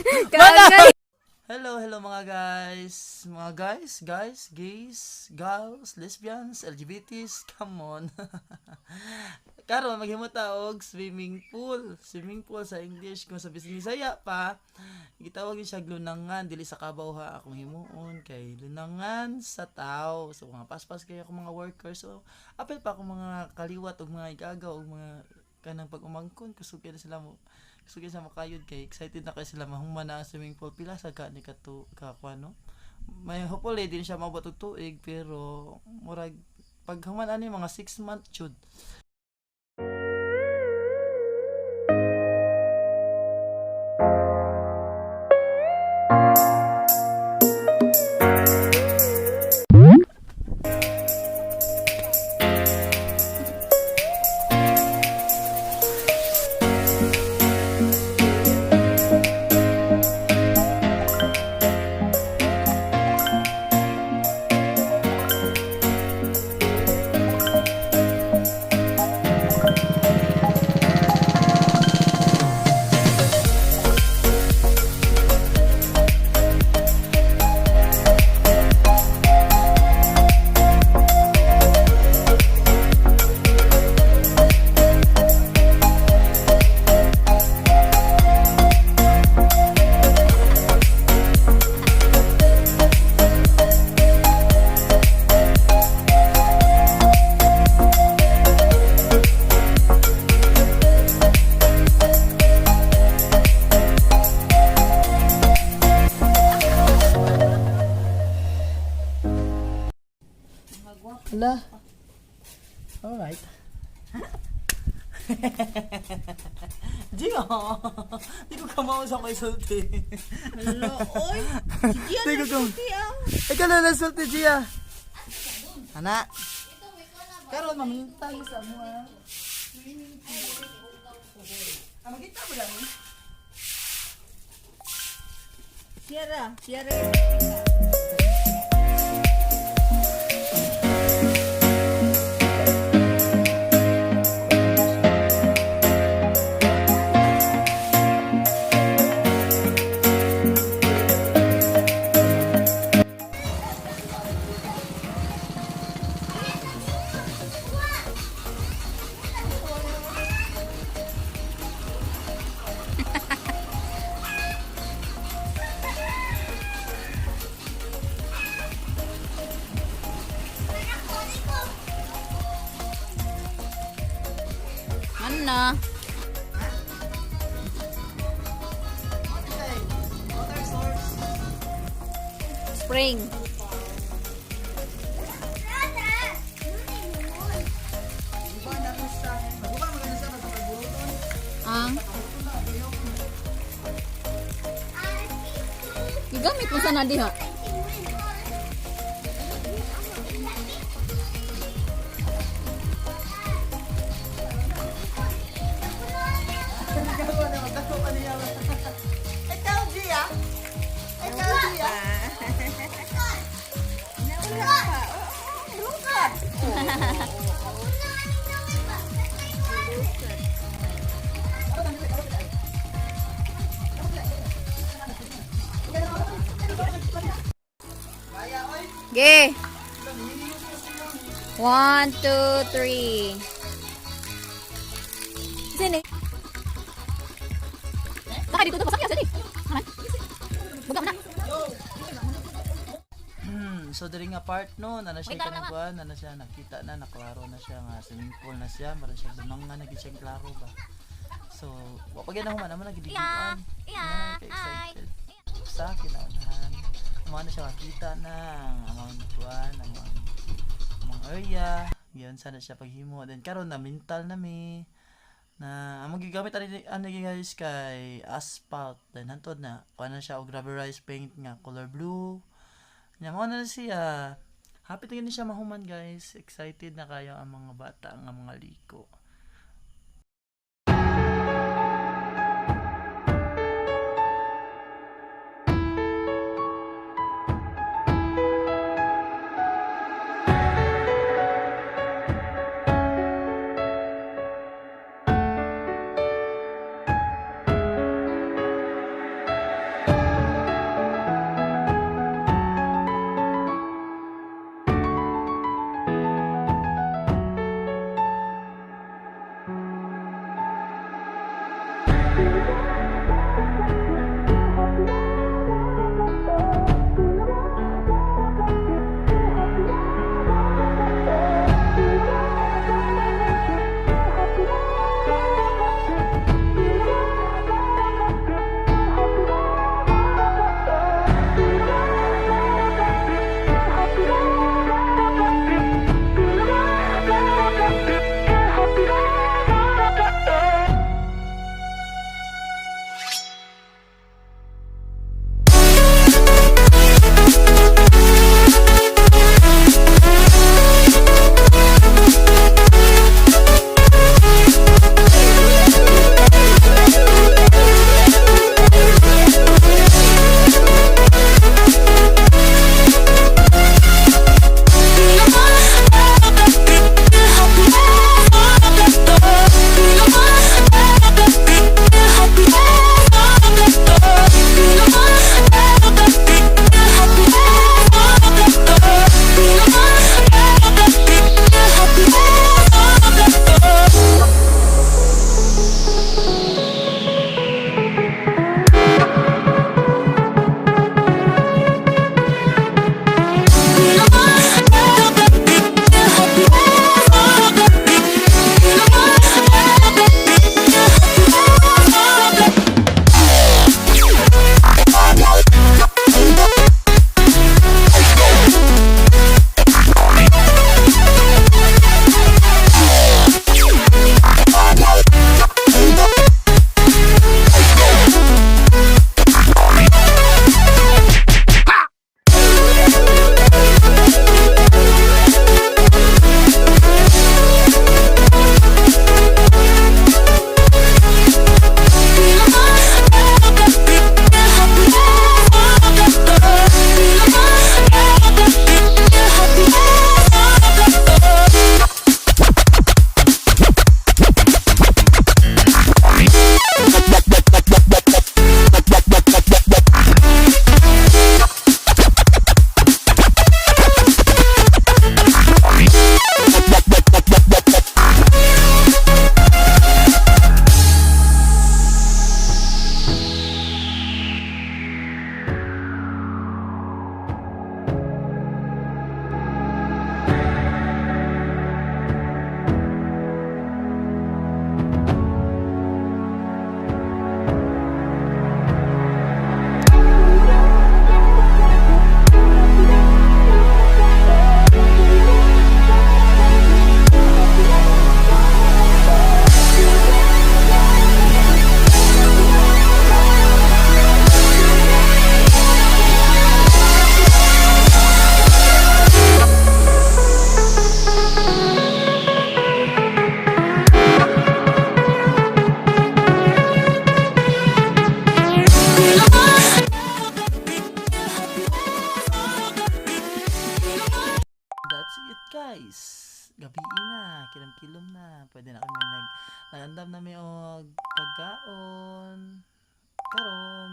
Kagay. Hello mga guys, gays, gals, lesbians, LGBTs, come on. Karon maghimo ta og swimming pool sa English kung sa Bisaya pa. Gitawag siya lunangan dili sa kabaw ha akong himuon kay lunangan sa tao. So mga paspas kay ako mga workers so apil pa ako mga kaliwat og mga igagaw og mga kanang pag-umangkon kusog na sila mo. Sige sa makayod kay excited na kay sila mahuman na ang swimming pool pila sa ka ni kakuano. May hopefully din siya mabot og tuig pero murag paghuman ani mga 6 month jud. Hala. Alright. Diyo. Di ko kamao sa kay sulti. Hello, oy. Sige, Di ko kam. sulti ah. Ikaw na sulti, Gia. Ana. Karon mamintay sa mo. Magita mo lang. Sierra. Mana? Spring. Ang gigamit mo sana diha. Okay. 1, 2, 3. Sini. Baka dito pasok ya sini. Buka na. So diri nga part no, na siya kanang kuan, na siya nakita na, naklaro na siya nga swimming pool na siya, para siya lunangan na gid siya klaro ba. So, wa pa gyud human naman nagidiguan. Excited. Sa kinaunahan. Mo na siya makita na ang kuan, ang area. Yan sana siya paghimo. Then karon na mental na mi na ang magigamit ani guys kay asphalt. Then hantod na kuan na siya og rubberized paint nga color blue. Nya mo na siya. Happy na siya mahuman guys. Excited na kayo ang mga bata, ang mga liko. That's it guys. Gabi na, kilom-kilom na. Pwede na kami nagandam na may og pagkaon. Karon,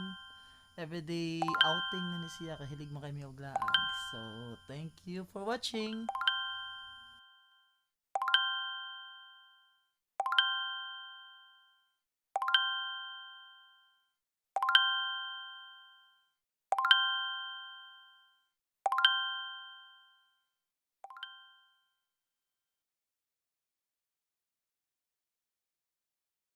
everyday outing na ni siya kahilig mo kami og laag. So, thank you for watching.